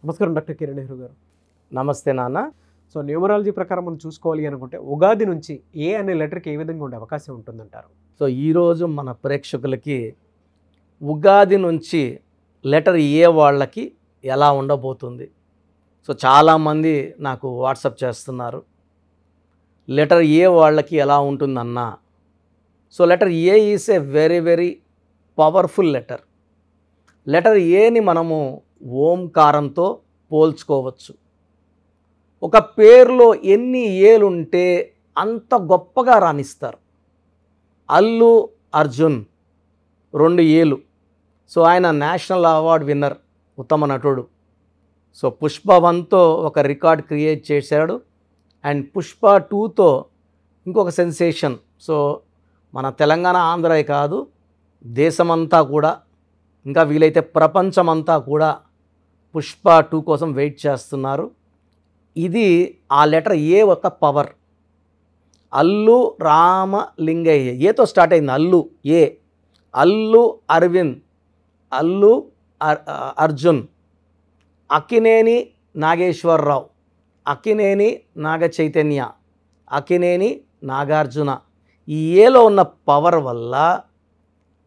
నమస్కారం డాక్టర్ కిరణ్ నెహ్రూ గారు. నమస్తే నాన్న. సో న్యూమరాలజీ ప్రకారం మనం చూసుకోవాలి అనుకుంటే ఉగాది నుంచి ఏ అనే లెటర్కి ఏ విధంగా ఉండే అవకాశం ఉంటుందంటారు? సో ఈరోజు మన ప్రేక్షకులకి ఉగాది నుంచి లెటర్ ఏ వాళ్ళకి ఎలా ఉండబోతుంది. సో చాలామంది నాకు వాట్సాప్ చేస్తున్నారు, లెటర్ ఏ వాళ్ళకి ఎలా ఉంటుందన్నా. So letter A is a very very powerful letter. Letter ఏని మనము ఓంకారంతో పోల్చుకోవచ్చు. ఒక పేరులో ఎన్ని ఏలుంటే అంత గొప్పగా రాణిస్తారు. అల్లు అర్జున్ 2 ఏలు. సో ఆయన నేషనల్ అవార్డ్ విన్నర్, ఉత్తమ నటుడు. సో పుష్ప 1తో ఒక రికార్డ్ క్రియేట్ చేశాడు, అండ్ పుష్ప 2తో ఇంకొక సెన్సేషన్. సో మన తెలంగాణ ఆంధ్రే కాదు, దేశమంతా కూడా, ఇంకా వీలైతే ప్రపంచమంతా కూడా పుష్ప 2 కోసం వెయిట్ చేస్తున్నారు. ఇది ఆ లెటర్ ఏ ఒక పవర్. అల్లు రామలింగయ్య ఏతో స్టార్ట్ అయింది. అల్లు ఏ, అల్లు అరవింద్, అల్లు అర్జున్, అక్కినేని నాగేశ్వరరావు, అక్కినేని నాగ చైతన్య, అక్కినేని నాగార్జున. ఈ ఏలో ఉన్న పవర్ వల్ల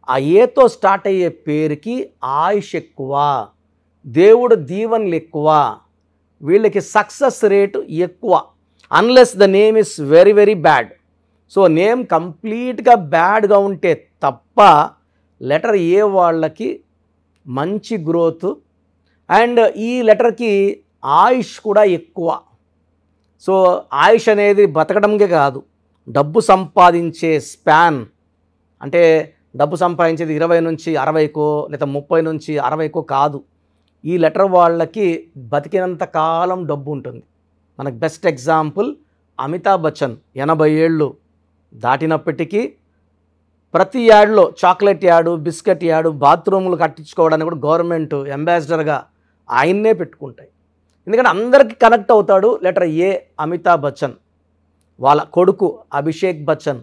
ఆ ఏతో స్టార్ట్ అయ్యే పేరుకి ఆయుష్ ఎక్కువ, దేవుడు దీవెనలు ఎక్కువ, వీళ్ళకి సక్సెస్ రేటు ఎక్కువ. Unless the name is very very bad. So name కంప్లీట్గా బ్యాడ్గా ఉంటే తప్ప లెటర్ ఏ వాళ్ళకి మంచి గ్రోత్, అండ్ ఈ లెటర్కి ఆయుష్ కూడా ఎక్కువ. సో ఆయుష్ అనేది బతకడంకే కాదు, డబ్బు సంపాదించే స్పాన్, అంటే డబ్బు సంపాదించేది 20 నుంచి 60కో లేదా 30 నుంచి 60కో కాదు. ఈ లెటర్ వాళ్ళకి బతికినంత కాలం డబ్బు ఉంటుంది. మనకు బెస్ట్ ఎగ్జాంపుల్ అమితాబ్ బచ్చన్. 80 ఏళ్ళు దాటినప్పటికీ ప్రతి యాడ్లో చాక్లెట్ యాడు, బిస్కెట్ యాడు, బాత్రూములు కట్టించుకోవడానికి కూడా గవర్నమెంట్ అంబాసిడర్గా ఆయన్నే పెట్టుకుంటాయి. ఎందుకంటే అందరికీ కనెక్ట్ అవుతాడు లెటర్ ఏ. అమితాబ్ బచ్చన్, వాళ్ళ కొడుకు అభిషేక్ బచ్చన్,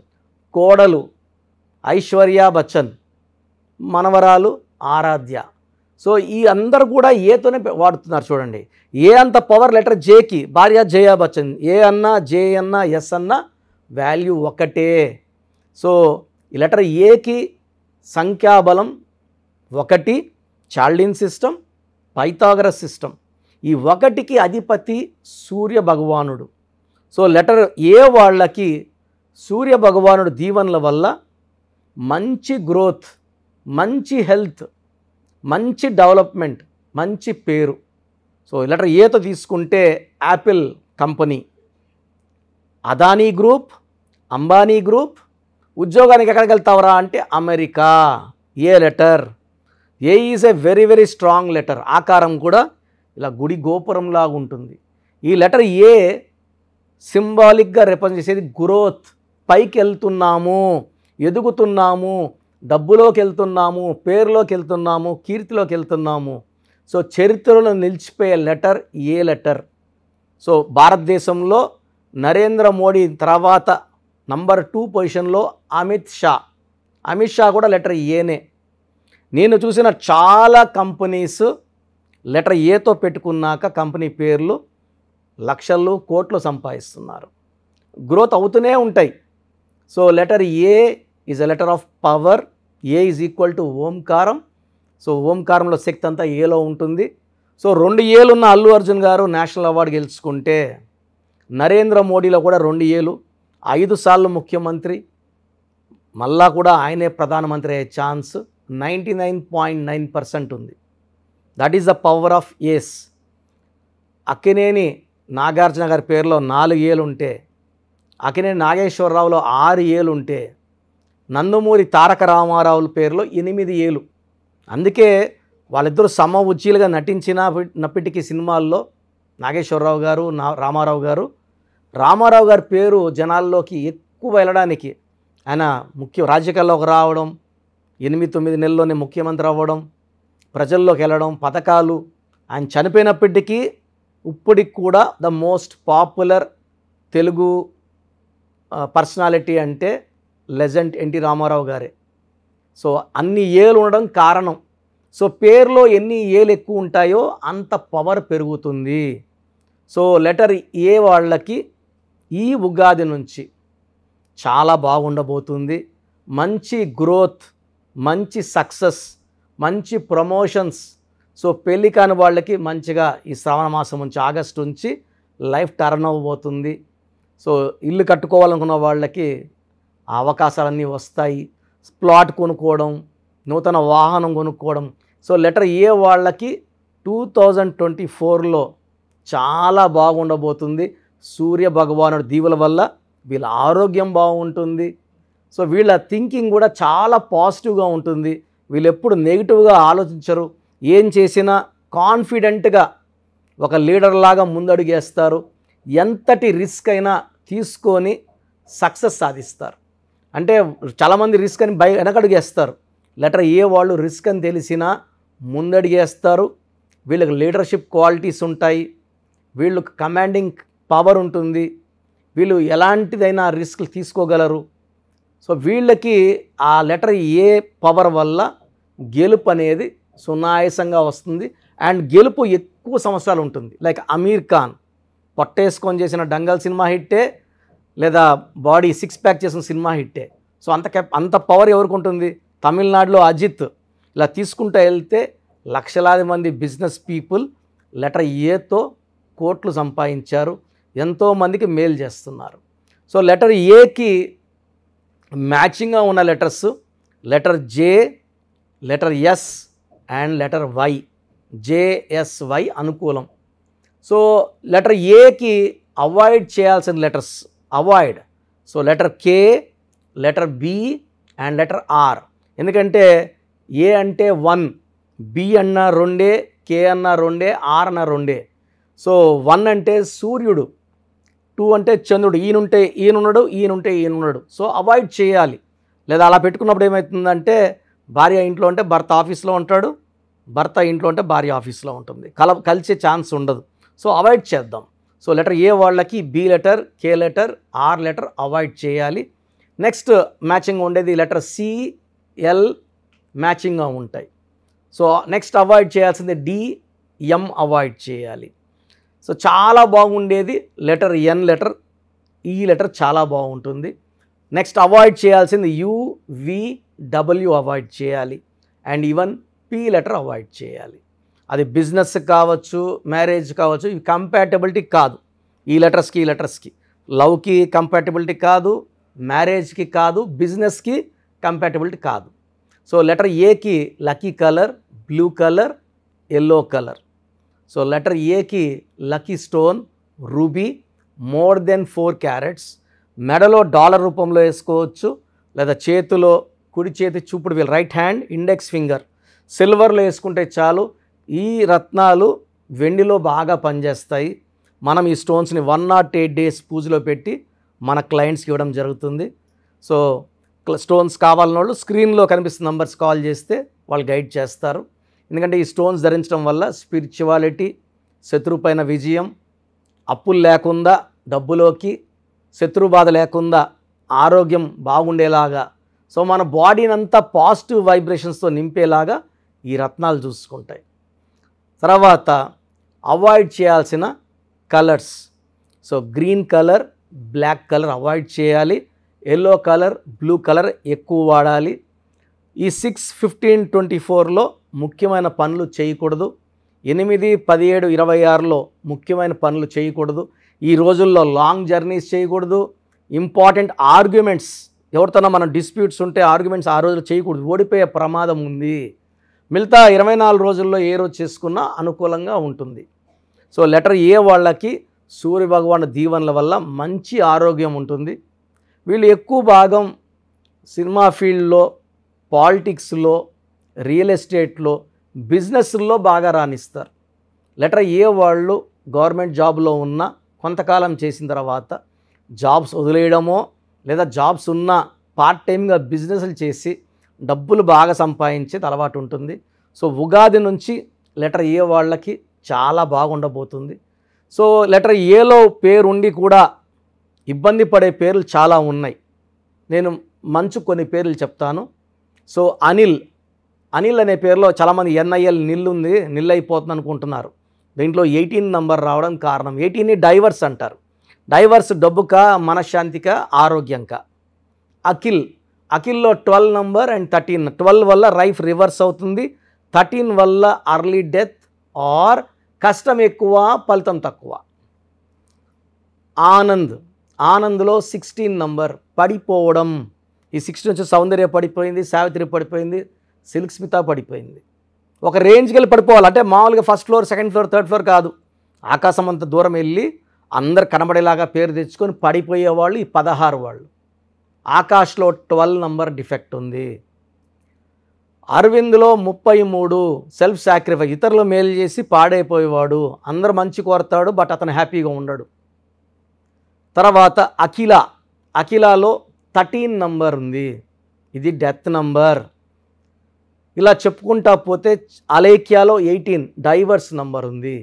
కోడలు ఐశ్వర్యా బచ్చన్, మనవరాలు ఆరాధ్య. సో ఈ అందరు కూడా ఏతోనే వాడుతున్నారు. చూడండి, ఏ అంత పవర్ లెటర్ జేకి. భార్య జయా బచ్చన్. ఏ అన్నా, జే అన్నా, ఎస్ అన్నా వాల్యూ ఒకటే. సో ఈ లెటర్ ఏకి సంఖ్యాబలం 1, చాల్డిన్ సిస్టమ్, పైథాగరస్ సిస్టమ్. ఈ 1కి అధిపతి సూర్య భగవానుడు. సో లెటర్ ఏ వాళ్ళకి సూర్య భగవానుడు దీవెనల వల్ల మంచి గ్రోత్, మంచి హెల్త్, మంచి డెవలప్మెంట్, మంచి పేరు. సో లెటర్ ఏతో తీసుకుంటే Apple company, Adani group, Ambani group. ఉద్యోగానికి ఎక్కడికి వెళ్తావరా అంటే America. A letter. A is a very very strong letter. ఆకారం కూడా ఇలా గుడి గోపురంలాగా ఉంటుంది. ఈ లెటర్ ఏ సింబాలిక్గా రిప్రజెంట్ చేసేది గ్రోత్. పైకి వెళ్తున్నాము, ఎదుగుతున్నాము, డబ్బులోకి వెళ్తున్నాము, పేరులోకి వెళ్తున్నాము, కీర్తిలోకి వెళ్తున్నాము. సో చరిత్రలో నిలిచిపోయే లెటర్ ఏ లెటర్. సో భారతదేశంలో నరేంద్ర మోడీ తర్వాత నంబర్ 2 పొజిషన్లో అమిత్ షా. అమిత్ షా కూడా లెటర్ ఏనే. నేను చూసిన చాలా కంపెనీస్ లెటర్ ఏతో పెట్టుకున్నాక కంపెనీ పేర్లు లక్షలు కోట్లు సంపాదిస్తున్నారు. గ్రోత్ అవుతూనే ఉంటాయి. So letter A is a letter of power. A is equal to Omkaram. So ఓంకారంలో శక్తి అంతా ఏలో ఉంటుంది. సో 2 ఏలున్న అల్లు అర్జున్ గారు నేషనల్ అవార్డు గెలుచుకుంటే, నరేంద్ర మోడీలో కూడా 2 ఏలు, 5 సార్లు ముఖ్యమంత్రి, మళ్ళా కూడా ఆయనే ప్రధానమంత్రి అయ్యే ఛాన్స్ 99.9% ఉంది. That is the power of ace. Akkineni Nagarjuna గారి పేరులో 4 ఏలు ఉంటే, అక్కినేని నాగేశ్వరరావులో 6 ఏలు ఉంటే, నందమూరి తారక రామారావుల పేరులో 8 ఏలు. అందుకే వాళ్ళిద్దరూ సమ ఉజ్జీలుగా నటించినప్పటికీ సినిమాల్లో నాగేశ్వరరావు గారు, రామారావు గారి పేరు జనాల్లోకి ఎక్కువ వెళ్ళడానికి, ఆయన రాజకీయాల్లోకి రావడం, 8-9 నెలల్లోనే ముఖ్యమంత్రి అవ్వడం, ప్రజల్లోకి వెళ్ళడం, పథకాలు. ఆయన చనిపోయినప్పటికీ ఇప్పటికి కూడా the most popular Telugu personality అంటే లెజెండ్ ఎన్టీ రామారావు గారే. సో అన్ని ఏలు ఉండడం కారణం. సో పేరులో ఎన్ని ఏలు ఎక్కువ ఉంటాయో అంత పవర్ పెరుగుతుంది. సో లెటర్ ఏ వాళ్ళకి ఈ ఉగాది నుంచి చాలా బాగుండబోతుంది. మంచి గ్రోత్, మంచి సక్సెస్, మంచి ప్రమోషన్స్. సో పెళ్ళి కాని వాళ్ళకి మంచిగా ఈ శ్రావణ మాసం నుంచి ఆగస్టు నుంచి లైఫ్ టర్న్ అవ్వబోతుంది. సో ఇల్లు కట్టుకోవాలనుకున్న వాళ్ళకి ఆ అవకాశాలన్నీ వస్తాయి. ప్లాట్ కొనుక్కోవడం, నూతన వాహనం కొనుక్కోవడం. సో లెటర్ ఏ వాళ్ళకి 2024లో చాలా బాగుండబోతుంది. సూర్య భగవానుడి దీవుల వల్ల వీళ్ళ ఆరోగ్యం బాగుంటుంది. సో వీళ్ళ థింకింగ్ కూడా చాలా పాజిటివ్గా ఉంటుంది. వీళ్ళు ఎప్పుడు నెగిటివ్గా ఆలోచించరు. ఏం చేసినా కాన్ఫిడెంట్గా ఒక లీడర్ లాగా ముందడుగేస్తారు. ఎంతటి రిస్క్ అయినా తీసుకొని సక్సెస్ సాధిస్తారు. అంటే చాలామంది రిస్క్ అని వెనకడుగేస్తారు. లెటర్ ఏ వాళ్ళు రిస్క్ అని తెలిసినా ముందడిగేస్తారు. వీళ్ళకి లీడర్షిప్ క్వాలిటీస్ ఉంటాయి. వీళ్ళకి కమాండింగ్ పవర్ ఉంటుంది. వీళ్ళు ఎలాంటిదైనా రిస్క్ తీసుకోగలరు. సో వీళ్ళకి ఆ లెటర్ ఏ పవర్ వల్ల గెలుపు అనేది సునాయాసంగా వస్తుంది. అండ్ గెలుపు ఎక్కువ సంవత్సరాలు ఉంటుంది. లైక్ అమీర్ ఖాన్ పొట్టేసుకొని చేసిన డంగల్ సినిమా హిట్టే, లేదా బాడీ సిక్స్ ప్యాక్ చేసిన సినిమా హిట్టే. సో అంత పవర్ ఎవరికి ఉంటుంది? తమిళనాడులో అజిత్. ఇలా తీసుకుంటూ వెళ్తే లక్షలాది మంది బిజినెస్ పీపుల్ లెటర్ ఏతో కోట్లు సంపాదించారు. ఎంతోమందికి మేలు చేస్తున్నారు. సో లెటర్ ఏకి మ్యాచింగ్గా ఉన్న letters letter J, letter S and letter Y. JSY అనుకూలం. సో లెటర్ ఏకి అవాయిడ్ చేయాల్సిన letters avoid. So letter K, letter B and letter R. ఎందుకంటే ఏ అంటే 1, బి అన్న 2, కే అన్న 2, ఆర్ అన్న 2. సో 1 అంటే సూర్యుడు, 2 అంటే చంద్రుడు. ఈయనుంటే ఈయనున్నాడు, ఈయనుంటే ఈయనున్నాడు. సో అవాయిడ్ చేయాలి. లేదా అలా పెట్టుకున్నప్పుడు ఏమవుతుందంటే భార్య ఇంట్లో ఉంటే భర్త ఆఫీస్లో ఉంటాడు, భర్త ఇంట్లో ఉంటే భార్య ఆఫీస్లో ఉంటుంది. కలిసే ఛాన్స్ ఉండదు. సో అవాయిడ్ చేద్దాం. సో లెటర్ ఏ వాళ్ళకి B letter, K letter, R letter avoid చేయాలి. నెక్స్ట్ మ్యాచింగ్ ఉండేది లెటర్ సి, ఎల్ మ్యాచింగ్గా ఉంటాయి. సో నెక్స్ట్ అవాయిడ్ చేయాల్సింది డి, ఎం అవాయిడ్ చేయాలి. సో చాలా బాగుండేది లెటర్ ఎన్ లెటర్. ఈ లెటర్ చాలా బాగుంటుంది. నెక్స్ట్ అవాయిడ్ చేయాల్సింది యు, వి, డబ్ల్యూ అవాయిడ్ చేయాలి. And even P letter avoid చేయాలి. అది బిజినెస్ కావచ్చు, మ్యారేజ్ కావచ్చు. ఇవి కంపాటబిలిటీ కాదు. ఈ లెటర్స్కి లవ్కి కంపాటబిలిటీ కాదు, మ్యారేజ్కి కాదు, బిజినెస్కి కంపాటబిలిటీ కాదు. సో లెటర్ ఏకి lucky colour blue colour, yellow colour. So letter ఏకి lucky stone ruby, more than 4 carats. మెడలో డాలర్ రూపంలో వేసుకోవచ్చు, లేదా చేతిలో కుడి చేతి చూపుడు వేలు రైట్ హ్యాండ్ ఇండెక్స్ ఫింగర్ సిల్వర్లో వేసుకుంటే చాలు. ఈ రత్నాలు వెండిలో బాగా పనిచేస్తాయి. మనం ఈ స్టోన్స్ని 108 డేస్ పూజలో పెట్టి మన క్లయింట్స్కి ఇవ్వడం జరుగుతుంది. సో స్టోన్స్ కావాలన్న వాళ్ళు స్క్రీన్లో కనిపిస్తున్న నంబర్స్ కాల్ చేస్తే వాళ్ళు గైడ్ చేస్తారు. ఎందుకంటే ఈ స్టోన్స్ ధరించడం వల్ల స్పిరిచువాలిటీ, శత్రుపైన విజయం, అప్పులు లేకుండా డబ్బులోకి, శత్రు బాధ లేకుండా ఆరోగ్యం బాగుండేలాగా, సో మన బాడీని అంతా పాజిటివ్ వైబ్రేషన్స్తో నింపేలాగా ఈ రత్నాలు చూసుకుంటాయి. తర్వాత అవాయిడ్ చేయాల్సిన colours. So green colour, black colour avoid చేయాలి. ఎల్లో కలర్, బ్లూ కలర్ ఎక్కువ వాడాలి. ఈ 6/15/24లో ముఖ్యమైన పనులు చేయకూడదు. 8/17/26లో ముఖ్యమైన పనులు చేయకూడదు. ఈ రోజుల్లో లాంగ్ జర్నీస్ చేయకూడదు. ఇంపార్టెంట్ ఆర్గ్యుమెంట్స్, ఎవరితోనో మనం డిస్ప్యూట్స్ ఉంటే ఆర్గ్యుమెంట్స్ ఆ రోజులు చేయకూడదు, ఓడిపోయే ప్రమాదం ఉంది. మిగతా 24 రోజుల్లో ఏ రోజు చేసుకున్నా అనుకూలంగా ఉంటుంది. సో లెటర్ ఏ వాళ్ళకి సూర్య భగవాను దీవెనల వల్ల మంచి ఆరోగ్యం ఉంటుంది. వీళ్ళు ఎక్కువ భాగం సినిమా ఫీల్డ్లో, పాలిటిక్స్లో, రియల్ ఎస్టేట్లో, బిజినెస్లో బాగా రాణిస్తారు. లెటర్ ఏ వాళ్ళు గవర్నమెంట్ జాబ్లో ఉన్న కొంతకాలం చేసిన తర్వాత జాబ్స్ వదిలేయడమో, లేదా జాబ్స్ ఉన్న పార్ట్ టైమ్గా బిజినెస్లు చేసి డబ్బులు బాగా సంపాదించేది అలవాటు ఉంటుంది. సో ఉగాది నుంచి లెటర్ ఏ వాళ్ళకి చాలా బాగుండబోతుంది. సో లెటర్ ఏలో పేరు ఉండి కూడా ఇబ్బంది పడే పేర్లు చాలా ఉన్నాయి. నేను మంచి కొన్ని పేర్లు చెప్తాను. సో అనిల్, అనిల్ అనే పేరులో చాలామంది ఎన్ఐఎల్ నిల్ ఉంది, నిల్ అయిపోతుంది అనుకుంటున్నారు. దీంట్లో 18 నంబర్ రావడం కారణం. 18ని డైవర్స్ అంటారు. డైవర్స్ డబ్బుక, మనశ్శాంతిక, ఆరోగ్యంక. అఖిల్, అఖిల్లో 12 నంబర్ అండ్ 13. 12 వల్ల లైఫ్ రివర్స్ అవుతుంది, 13 వల్ల అర్లీ డెత్ ఆర్ కష్టం ఎక్కువ, ఫలితం తక్కువ. ఆనంద్, ఆనంద్లో 16 నంబర్, పడిపోవడం. ఈ 16 నుంచి సౌందర్య పడిపోయింది, సావిత్రి పడిపోయింది, సిల్క్ స్మిత పడిపోయింది. ఒక రేంజ్కి వెళ్ళి పడిపోవాలి అంటే మామూలుగా first floor, second floor, third floor కాదు. ఆకాశం అంత దూరం వెళ్ళి అందరు కనబడేలాగా పేరు తెచ్చుకొని పడిపోయేవాళ్ళు ఈ 16 వాళ్ళు. ఆకాష్లో 12 నంబర్ డిఫెక్ట్ ఉంది. అరవింద్లో 33, సెల్ఫ్ సాక్రిఫైస్, ఇతరులు మేలు చేసి పాడైపోయేవాడు. అందరు మంచి కోరతాడు బట్ అతను హ్యాపీగా ఉండడు. తర్వాత అఖిల, అఖిలాలో 13 నంబర్ ఉంది, ఇది డెత్ నంబర్. ఇలా చెప్పుకుంటా పోతే అలేఖ్యాలో 18 డైవర్స్ నంబర్ ఉంది.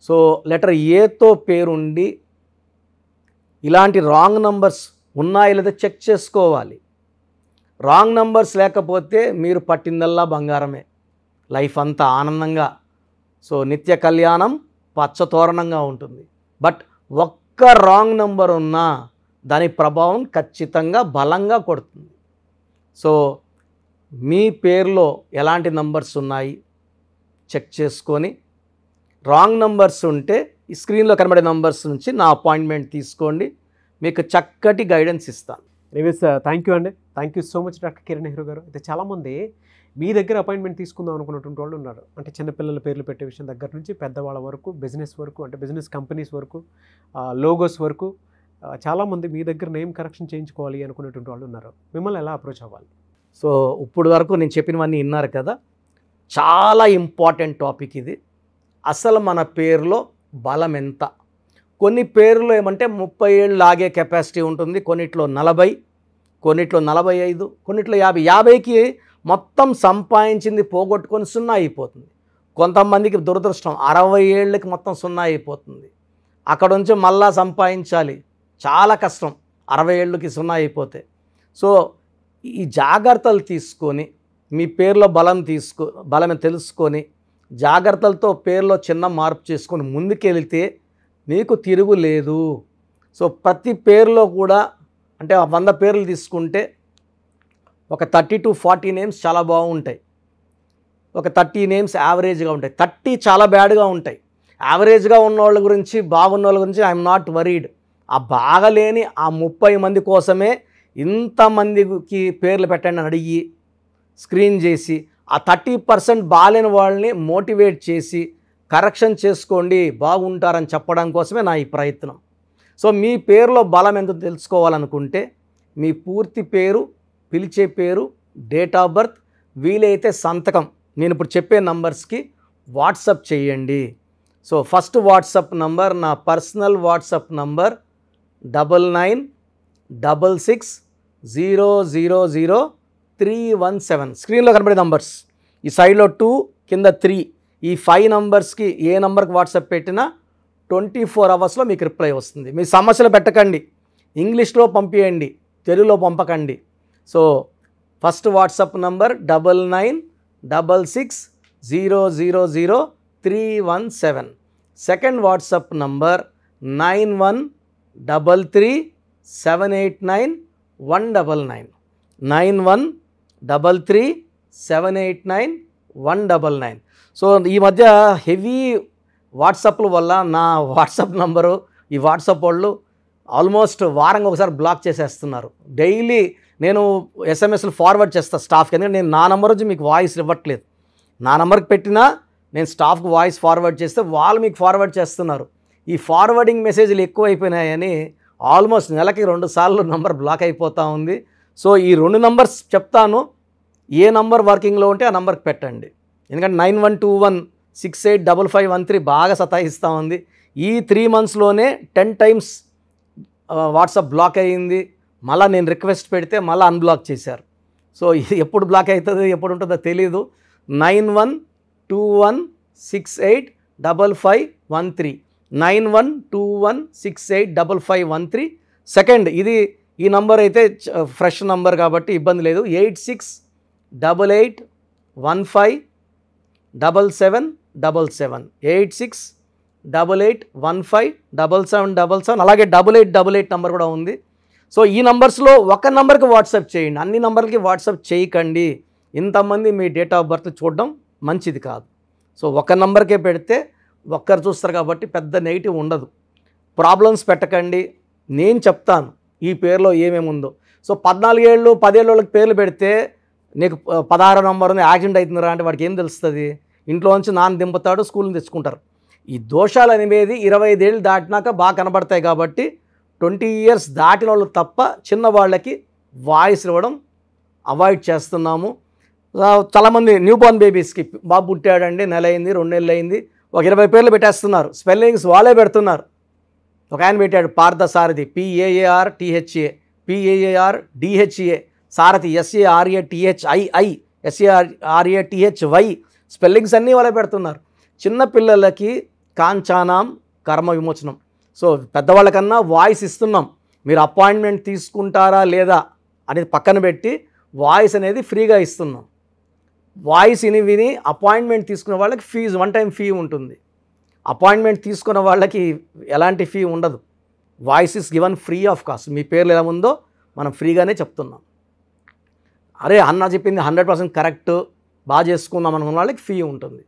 సో లెటర్ ఏతో పేరుండి ఇలాంటి రాంగ్ నంబర్స్ ఉన్నాయో లేదో చెక్ చేసుకోవాలి. రాంగ్ నంబర్స్ లేకపోతే మీరు పట్టిందల్లా బంగారమే, లైఫ్ అంతా ఆనందంగా, సో నిత్య కళ్యాణం పచ్చతోరణంగా ఉంటుంది. బట్ ఒక్క రాంగ్ నంబర్ ఉన్నా దాని ప్రభావం ఖచ్చితంగా బలంగా కొడుతుంది. సో మీ పేరులో ఎలాంటి నంబర్స్ ఉన్నాయి చెక్ చేసుకొని, రాంగ్ నంబర్స్ ఉంటే ఈ స్క్రీన్లో కనబడే నంబర్స్ నుంచి నా అపాయింట్మెంట్ తీసుకోండి, మీకు చక్కటి గైడెన్స్ ఇస్తాను. ఎనీవేస్ థ్యాంక్ యూ అండి, thank you so much doctor Kiran Nehru గారు. అయితే చాలామంది మీ దగ్గర అపాయింట్మెంట్ తీసుకుందాం అనుకున్నటువంటి వాళ్ళు ఉన్నారు. అంటే చిన్నపిల్లల పేర్లు పెట్టే విషయం దగ్గర నుంచి పెద్దవాళ్ళ వరకు, బిజినెస్ వరకు, అంటే బిజినెస్ కంపెనీస్ వరకు, లోగోస్ వరకు చాలామంది మీ దగ్గర నేమ్ కరెక్షన్ చేయించుకోవాలి అనుకునేటువంటి వాళ్ళు ఉన్నారు. మిమ్మల్ని ఎలా అప్రోచ్ అవ్వాలి? సో ఇప్పుడు వరకు నేను చెప్పినవన్నీ విన్నారు కదా, చాలా ఇంపార్టెంట్ టాపిక్ ఇది. అసలు మన పేరులో బలం ఎంత? కొన్ని పేర్లు ఏమంటే 30 ఏళ్ళు లాగే కెపాసిటీ ఉంటుంది, కొన్నిట్లో 40, కొన్నిట్లో 45, కొన్నిట్లో 50. 50కి మొత్తం సంపాదించింది పోగొట్టుకొని 0 అయిపోతుంది. కొంతమందికి దురదృష్టం 60 ఏళ్ళకి మొత్తం 0 అయిపోతుంది. అక్కడ నుంచి మళ్ళా సంపాదించాలి, చాలా కష్టం 60 ఏళ్ళకి 0 అయిపోతే. సో ఈ జాగ్రత్తలు తీసుకొని మీ పేరులో బలం తెలుసుకొని జాగ్రత్తలతో పేరులో చిన్న మార్పు చేసుకొని ముందుకెళ్తే మీకు తిరుగు లేదు. సో ప్రతి పేరులో కూడా అంటే 100 పేర్లు తీసుకుంటే ఒక 30 to 40 నేమ్స్ చాలా బాగుంటాయి, ఒక 30 నేమ్స్ యావరేజ్గా ఉంటాయి, 30 చాలా బ్యాడ్గా ఉంటాయి. యావరేజ్గా ఉన్న వాళ్ళ గురించి, బాగున్న వాళ్ళ గురించి ఐఎమ్ నాట్ వరీడ్. ఆ బాగలేని ఆ 30 మంది కోసమే ఇంతమందికి పేర్లు పెట్టండి అని అడిగి స్క్రీన్ చేసి ఆ 30% బాలేని వాళ్ళని మోటివేట్ చేసి కరెక్షన్ చేసుకోండి, బాగుంటారని చెప్పడం కోసమే నా ఈ ప్రయత్నం. సో మీ పేరులో బలం ఎంత తెలుసుకోవాలనుకుంటే మీ పూర్తి పేరు, పిలిచే పేరు, డేట్ ఆఫ్ బర్త్, వీలైతే సంతకం నేను ఇప్పుడు చెప్పే నంబర్స్కి వాట్సప్ చేయండి. సో ఫస్ట్ వాట్సప్ నంబర్ నా పర్సనల్ వాట్సప్ నంబర్ 9966000317. స్క్రీన్లో కనబడే నంబర్స్, ఈ సైడ్లో 2, కింద 3, ఈ 5 నంబర్స్కి ఏ నంబర్కి వాట్సాప్ పెట్టినా 24 అవర్స్లో మీకు రిప్లై వస్తుంది. మీ సమస్యలు పెట్టకండి, ఇంగ్లీష్లో పంపించండి, తెలుగులో పంపకండి. So first WhatsApp number 9966000317. Second WhatsApp number 9133789199 9133789199. So ఈ మధ్య హెవీ వాట్సాప్ల వల్ల నా వాట్సాప్ నంబరు ఈ వాట్సాప్ వాళ్ళు ఆల్మోస్ట్ వారంగా ఒకసారి బ్లాక్ చేసేస్తున్నారు. డైలీ నేను ఎస్ఎంఎస్లు ఫార్వర్డ్ చేస్తాను స్టాఫ్కి, ఎందుకంటే నేను నా నెంబర్ నుంచి మీకు వాయిస్ ఇవ్వట్లేదు. నా నెంబర్కి పెట్టినా నేను స్టాఫ్కి వాయిస్ ఫార్వర్డ్ చేస్తే వాళ్ళు మీకు ఫార్వర్డ్ చేస్తున్నారు. ఈ ఫార్వర్డింగ్ మెసేజ్లు ఎక్కువైపోయినాయని ఆల్మోస్ట్ నెలకి 2 సార్లు నంబర్ బ్లాక్ అయిపోతూ ఉంది. సో ఈ 2 నంబర్స్ చెప్తాను, ఏ నంబర్ వర్కింగ్లో ఉంటే ఆ నంబర్కి పెట్టండి. ఎందుకంటే 9121685513 బాగా సతాయిస్తూ ఉంది. ఈ 3 monthsలోనే 10 times వాట్సాప్ బ్లాక్ అయ్యింది. మళ్ళీ నేను రిక్వెస్ట్ పెడితే మళ్ళీ అన్బ్లాక్ చేశారు. సో ఇది ఎప్పుడు బ్లాక్ అవుతుందో ఎప్పుడు ఉంటుందో తెలీదు. 9121685513 9121685513. సెకండ్ ఇది ఈ నంబర్ అయితే ఫ్రెష్ నంబర్ కాబట్టి ఇబ్బంది లేదు. 8688 8688157777 8688157777 అలాగే 8888 నెంబర్ కూడా ఉంది. సో ఈ నంబర్స్లో ఒక నెంబర్కి వాట్సాప్ చేయండి, అన్ని నెంబర్లకి వాట్సాప్ చేయకండి. ఇంతమంది మీ డేట్ ఆఫ్ బర్త్ చూడడం మంచిది కాదు. సో ఒక నెంబర్కే పెడితే ఒక్కరు చూస్తారు కాబట్టి పెద్ద నెగిటివ్ ఉండదు. ప్రాబ్లమ్స్ పెట్టకండి, నేను చెప్తాను ఈ పేరులో ఏమేమి ఉందో. సో 14 ఏళ్ళు 10 ఏళ్ళ వాళ్ళకి పేర్లు పెడితే నీకు 16 నంబర్ ఉంది యాక్సిడెంట్ అవుతుందిరా అంటే వాడికి ఏం తెలుస్తుంది? ఇంట్లో నుంచి నాన్న దింపుతాడు, స్కూల్ని తెచ్చుకుంటారు. ఈ దోషాలు అనేవి 25 ఏళ్ళు దాటినాక బాగా కనబడతాయి కాబట్టి 20 ఇయర్స్ దాటిన వాళ్ళు తప్ప చిన్న వాళ్ళకి వాయిస్ ఇవ్వడం అవాయిడ్ చేస్తున్నాము. చాలామంది న్యూ బోర్న్ బేబీస్కి బాబు పుట్టాడండి, నెల అయింది 2 నెలలు అయింది, ఒక 20 పేర్లు పెట్టేస్తున్నారు, స్పెల్లింగ్స్ వాళ్ళే పెడుతున్నారు. ఒక ఆయన పెట్టాడు పార్థసారథి, PAARTHA, PAARDHA, సారథి SARATHII, SARATHY, స్పెల్లింగ్స్ అన్నీ వాళ్ళే పెడుతున్నారు. చిన్నపిల్లలకి కాంచానాం కర్మ విమోచనం. సో పెద్దవాళ్ళకన్నా వాయిస్ ఇస్తున్నాం. మీరు అపాయింట్మెంట్ తీసుకుంటారా లేదా అనేది పక్కన పెట్టి వాయిస్ అనేది ఫ్రీగా ఇస్తున్నాం. వాయిస్ విని అపాయింట్మెంట్ తీసుకునే వాళ్ళకి ఫీజు 1 టైం ఫీ ఉంటుంది. అపాయింట్మెంట్ తీసుకున్న వాళ్ళకి ఎలాంటి ఫీ ఉండదు. Voice is given free of cost. మీ పేర్లు ఎలా ఉందో మనం ఫ్రీగానే చెప్తున్నాం. అరే అన్న చెప్పింది 100% కరెక్ట్, బాగా చేసుకుందాం అనుకున్న వాళ్ళకి ఫీ ఉంటుంది.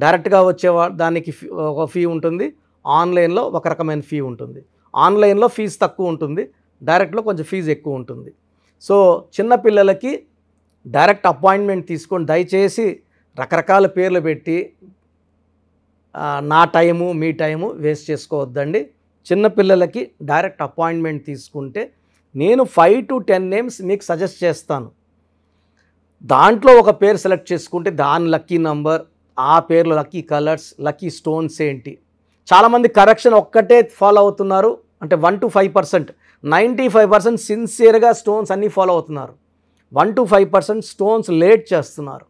డైరెక్ట్గా వచ్చే దానికి ఒక ఫీ ఉంటుంది, ఆన్లైన్లో ఒక రకమైన ఫీ ఉంటుంది. ఆన్లైన్లో ఫీజు తక్కువ ఉంటుంది, డైరెక్ట్లో కొంచెం ఫీజు ఎక్కువ ఉంటుంది. సో చిన్నపిల్లలకి డైరెక్ట్ అపాయింట్మెంట్ తీసుకొని దయచేసి రకరకాల పేర్లు పెట్టి నా టైము మీ టైము వేస్ట్ చేసుకోవద్దండి. చిన్నపిల్లలకి డైరెక్ట్ అపాయింట్మెంట్ తీసుకుంటే నేను 5 to 10 నేమ్స్ మీకు సజెస్ట్ చేస్తాను. దాంట్లో ఒక పేరు సెలెక్ట్ చేసుకుంటే దాని లక్కీ నంబర్, ఆ పేర్లు లక్కీ కలర్స్, లక్కీ స్టోన్స్ ఏంటి. చాలామంది కరెక్షన్ ఒక్కటే ఫాలో అవుతున్నారు, అంటే 1 to 5%. 95% సిన్సియర్గా స్టోన్స్ అన్నీ ఫాలో అవుతున్నారు. 1 to 5% స్టోన్స్ లేట్ చేస్తున్నారు.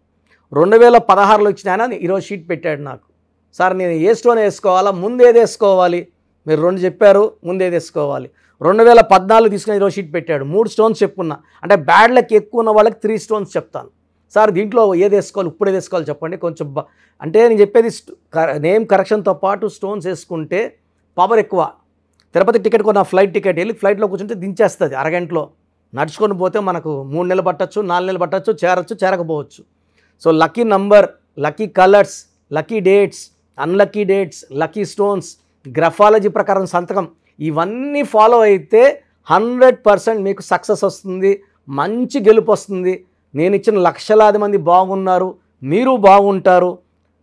2016లో ఇచ్చిన ఆయన ఈరోజు షీట్ పెట్టాడు నాకు, సార్ నేను ఏ స్టోన్ వేసుకోవాలా, ముందేది వేసుకోవాలి, మీరు 2 చెప్పారు, ముందేది వేసుకోవాలి. 2014 తీసుకుని ఈరోజు షీట్ పెట్టాడు, 3 స్టోన్స్ చెప్పుకున్నా. అంటే బ్యాడ్ లక్ ఎక్కువ ఉన్న వాళ్ళకి 3 స్టోన్స్ చెప్తాను. సార్ దీంట్లో ఏది వేసుకోవాలి, ఇప్పుడు ఏది వేసుకోవాలి చెప్పండి కొంచెం. అంటే నేను చెప్పేది నేమ్ కరెక్షన్తో పాటు స్టోన్స్ వేసుకుంటే పవర్ ఎక్కువ. తిరుపతి టికెట్ కొన్న ఫ్లైట్ టికెట్ వెళ్ళి ఫ్లైట్లో కూర్చుంటే దించేస్తుంది అరగంటలో. నడుచుకొని పోతే మనకు 3 నెలలు పట్టచ్చు, 4 నెలలు పట్టచ్చు, చేరచ్చు, చేరకపోవచ్చు. So lucky number, lucky colours, lucky dates, unlucky dates, lucky stones, graphology ప్రకారం సంతకం, ఇవన్నీ ఫాలో అయితే 100% మీకు సక్సెస్ వస్తుంది, మంచి గెలుపు వస్తుంది. నేను ఇచ్చిన లక్షలాది మంది బాగున్నారు, మీరు బాగుంటారు.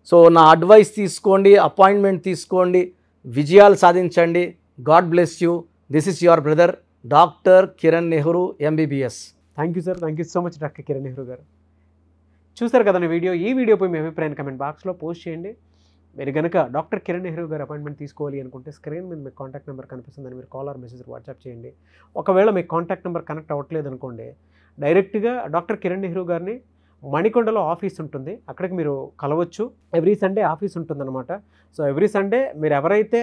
సో నా అడ్వైస్ తీసుకోండి, అపాయింట్మెంట్ తీసుకోండి, విజయాలు సాధించండి. God bless you. This is your brother doctor Kiran Nehru MBBS. Thank you sir, thank you so much doctor Kiran Nehru గారు. చూసారు కదండి వీడియో. ఈ వీడియోపై మీ అభిప్రాయాన్ని కమెంట్ బాక్స్లో పోస్ట్ చేయండి. మీరు కనుక డాక్టర్ కిరణ్ నెహ్రూ గారు అపాయింట్మెంట్ తీసుకోవాలి అనుకుంటే స్క్రీన్ మీద మీకు కాంటాక్ట్ నెంబర్ కనిపిస్తుందని మీరు కాల్ ఆర్ మెసేజ్ వాట్సాప్ చేయండి. ఒకవేళ మీకు కాంటాక్ట్ నెంబర్ కనెక్ట్ అవ్వట్లేదు అనుకోండి, డైరెక్ట్గా డాక్టర్ కిరణ్ నెహ్రూ గారిని మణికొండలో ఆఫీస్ ఉంటుంది, అక్కడికి మీరు కలవచ్చు. ఎవ్రీ సండే ఆఫీస్ ఉంటుందన్నమాట. సో ఎవ్రీ సండే మీరు ఎవరైతే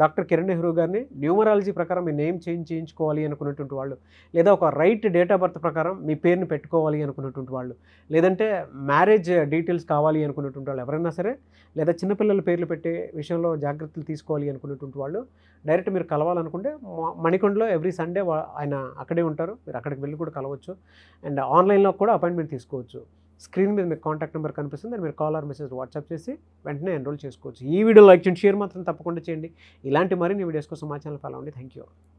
డాక్టర్ కిరణ్ నెహ్రూ గారిని న్యూమరాలజీ ప్రకారం మీ నేమ్ చేంజ్ చేయించుకోవాలి అనుకున్నటువంటి వాళ్ళు, లేదా ఒక రైట్ డేట్ ఆఫ్ బర్త్ ప్రకారం మీ పేరుని పెట్టుకోవాలి అనుకున్నటువంటి వాళ్ళు, లేదంటే మ్యారేజ్ డీటెయిల్స్ కావాలి అనుకున్నటువంటి వాళ్ళు ఎవరైనా సరే, లేదా చిన్నపిల్లల పేర్లు పెట్టే విషయంలో జాగ్రత్తలు తీసుకోవాలి అనుకున్నటువంటి వాళ్ళు డైరెక్ట్ మీరు కలవాలనుకుంటే మణికొండలో ఎవ్రీ సండే ఆయన అక్కడే ఉంటారు, మీరు అక్కడికి వెళ్ళి కూడా కలవచ్చు. అండ్ ఆన్లైన్లో కూడా అపాయింట్మెంట్ తీసుకోవచ్చు. స్క్రీన్ మీద మీకు కాంటాక్ట్ నెంబర్ కనిపిస్తుంది, మీరు కాల్ ఆర్ మెసేజ్ వాట్సాప్ చేసి వెంటనే ఎన్రోల్ చేసుకోవచ్చు. ఈ వీడియో లైక్ చేయండి, షేర్ మాత్రం తప్పకుండా చేయండి. ఇలాంటి మరిన్ని వీడియోస్ కోసం మా ఛానల్ ఫాలో అవ్వండి. Thank you.